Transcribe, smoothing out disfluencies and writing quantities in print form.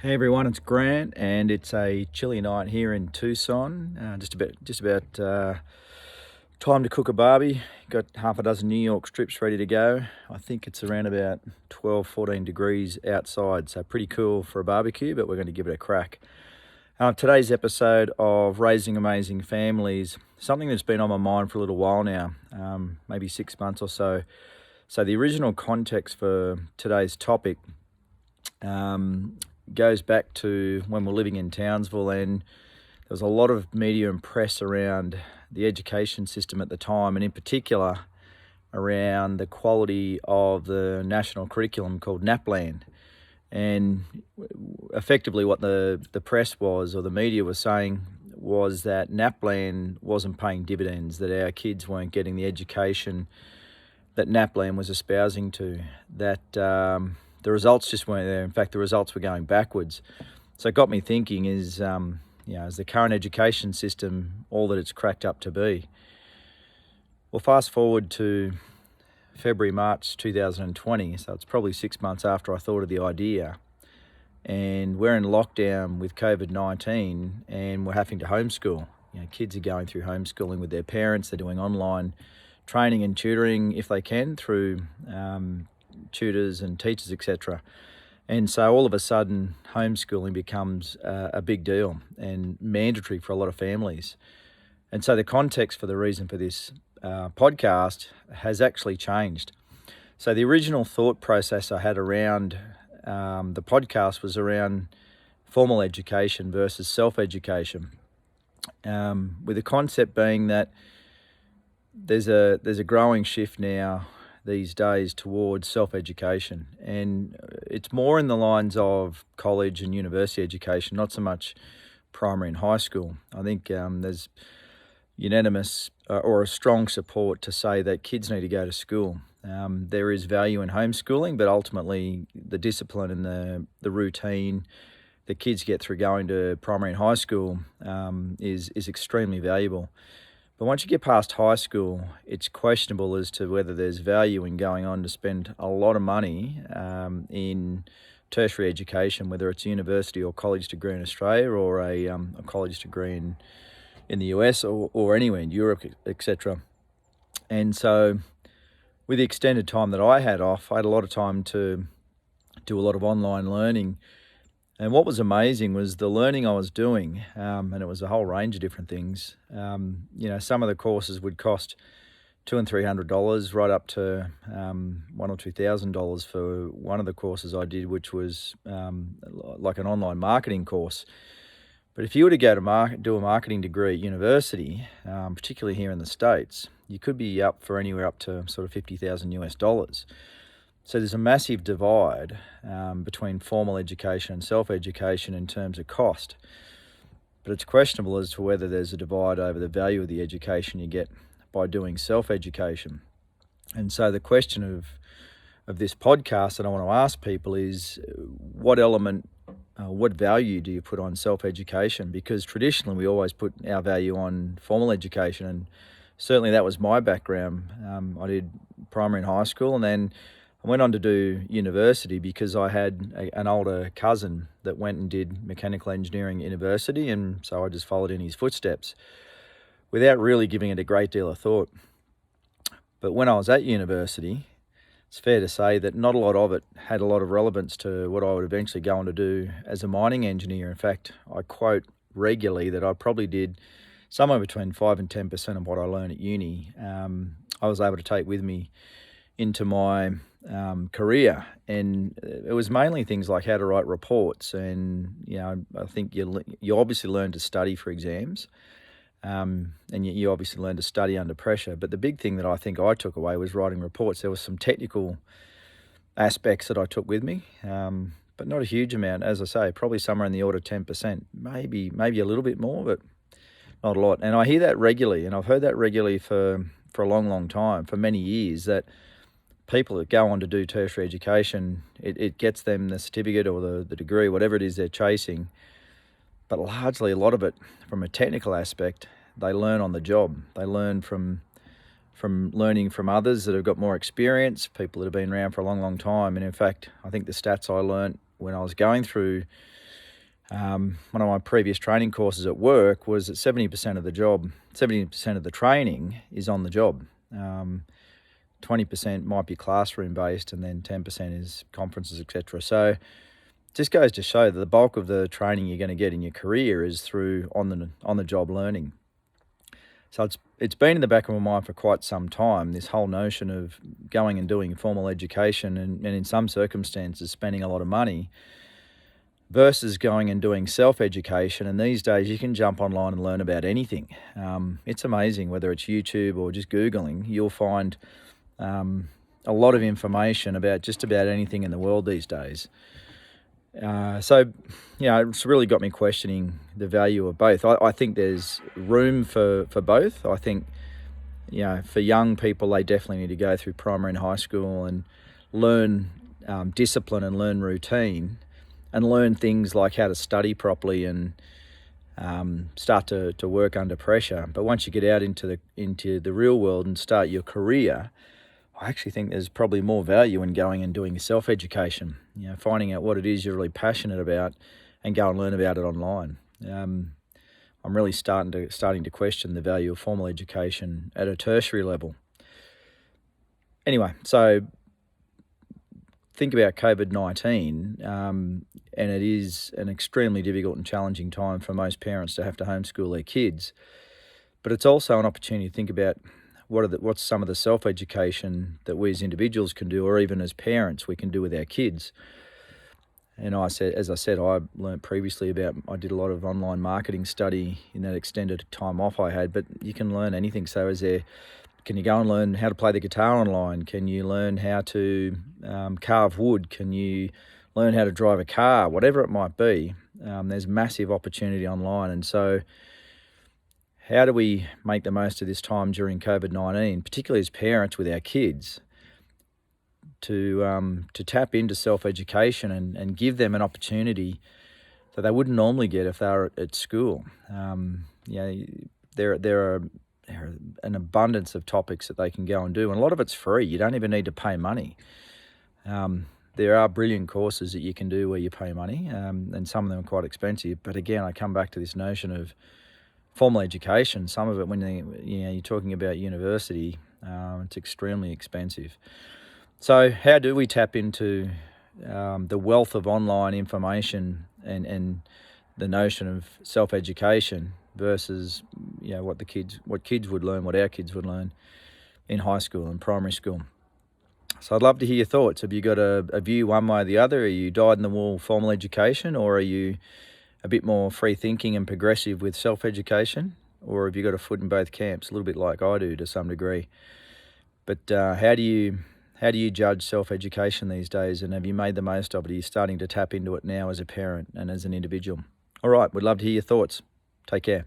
Hey everyone, it's Grant, and it's a chilly night here in Tucson. Just about time to cook a barbie. Got half a dozen New York strips ready to go. I think it's around about 12, 14 degrees outside, so pretty cool for a barbecue, but we're going to give it a crack. Today's episode of Raising Amazing Families, something that's been on my mind for a little while now, maybe 6 months or so. So the original context for today's topic goes back to when we're living in Townsville, and there was a lot of media and press around the education system at the time, and in particular around the quality of the national curriculum called NAPLAN. And effectively what the press was, or the media was saying, was that NAPLAN wasn't paying dividends, that our kids weren't getting the education that NAPLAN was espousing to, that the results just weren't there. In fact, the results were going backwards. So it got me thinking, is the current education system all that it's cracked up to be? Well, fast forward to February, March 2020, so it's probably 6 months after I thought of the idea, and we're in lockdown with COVID-19, and we're having to homeschool. Kids are going through homeschooling with their parents. They're doing online training and tutoring if they can through tutors and teachers, etc. And so all of a sudden, homeschooling becomes a big deal and mandatory for a lot of families. And so the context for the reason for this podcast has actually changed. So the original thought process I had around the podcast was around formal education versus self-education, with the concept being that there's a growing shift now these days towards self-education, and it's more in the lines of college and university education, not so much primary and high school. I think there's unanimous or a strong support to say that kids need to go to school. There is value in homeschooling, but ultimately the discipline and the routine that kids get through going to primary and high school is extremely valuable. But once you get past high school, it's questionable as to whether there's value in going on to spend a lot of money in tertiary education, whether it's a university or college degree in Australia, or a college degree in the US, or anywhere in Europe, etc. And so with the extended time that I had off, I had a lot of time to do a lot of online learning. And what was amazing was the learning I was doing, and it was a whole range of different things. Some of the courses would cost $200 and $300, right up to $1,000 or $2,000 for one of the courses I did, which was like an online marketing course. But if you were to go to do a marketing degree at university, particularly here in the States, you could be up for anywhere up to sort of $50,000 US. So there's a massive divide between formal education and self-education in terms of cost. But it's questionable as to whether there's a divide over the value of the education you get by doing self-education. And so the question of this podcast that I want to ask people is, what value do you put on self-education? Because traditionally we always put our value on formal education, and certainly that was my background. I did primary and high school, and then I went on to do university because I had an older cousin that went and did mechanical engineering at university, and so I just followed in his footsteps without really giving it a great deal of thought. But when I was at university, it's fair to say that not a lot of it had a lot of relevance to what I would eventually go on to do as a mining engineer. In fact, I quote regularly that I probably did somewhere between 5 and 10% of what I learned at uni. I was able to take with me into my career, and it was mainly things like how to write reports, and I think you obviously learn to study for exams, and you obviously learn to study under pressure. But the big thing that I think I took away was writing reports. There was some technical aspects that I took with me, but not a huge amount. As I say, probably somewhere in the order of 10%, maybe a little bit more, but not a lot. And I hear that regularly, and I've heard that regularly for a long time, for many years, that people that go on to do tertiary education, it gets them the certificate or the degree, whatever it is they're chasing. But largely a lot of it, from a technical aspect, they learn on the job. They learn from learning from others that have got more experience, people that have been around for a long time. And in fact, I think the stats I learnt when I was going through One of my previous training courses at work was that 70% of the job, 70% of the training is on the job. 20% might be classroom based, and then 10% is conferences, etc. So it just goes to show that the bulk of the training you're going to get in your career is through on the job learning. So it's been in the back of my mind for quite some time, this whole notion of going and doing formal education and in some circumstances spending a lot of money versus going and doing self-education. And these days you can jump online and learn about anything. It's amazing, whether it's YouTube or just Googling, you'll find a lot of information about just about anything in the world these days. So, it's really got me questioning the value of both. I think there's room for both. I think, for young people, they definitely need to go through primary and high school and learn discipline and learn routine and learn things like how to study properly and start to work under pressure. But once you get out into the real world and start your career, I actually think there's probably more value in going and doing self-education, finding out what it is you're really passionate about and go and learn about it online. I'm really starting to question the value of formal education at a tertiary level. Anyway, so think about COVID-19, and it is an extremely difficult and challenging time for most parents to have to homeschool their kids. But it's also an opportunity to think about what's some of the self-education that we as individuals can do, or even as parents we can do with our kids. And as I said, I learned previously I did a lot of online marketing study in that extended time off I had, but you can learn anything. So can you go and learn how to play the guitar online? Can you learn how to carve wood? Can you learn how to drive a car? Whatever it might be, there's massive opportunity online. And so how do we make the most of this time during COVID-19, particularly as parents with our kids, to tap into self-education and give them an opportunity that they wouldn't normally get if they were at school? There are an abundance of topics that they can go and do, and a lot of it's free. You don't even need to pay money. There are brilliant courses that you can do where you pay money, and some of them are quite expensive. But again, I come back to this notion of formal education. Some of it, when you're talking about university, it's extremely expensive. So how do we tap into the wealth of online information and the notion of self-education versus what kids would learn, what our kids would learn in high school and primary school? So I'd love to hear your thoughts. Have you got a view one way or the other? Are you dyed-in-the-wool formal education, or are you a bit more free thinking and progressive with self-education? Or have you got a foot in both camps, a little bit like I do to some degree? But how do you judge self-education these days, and have you made the most of it? Are you starting to tap into it now as a parent and as an individual? All right, we'd love to hear your thoughts. Take care.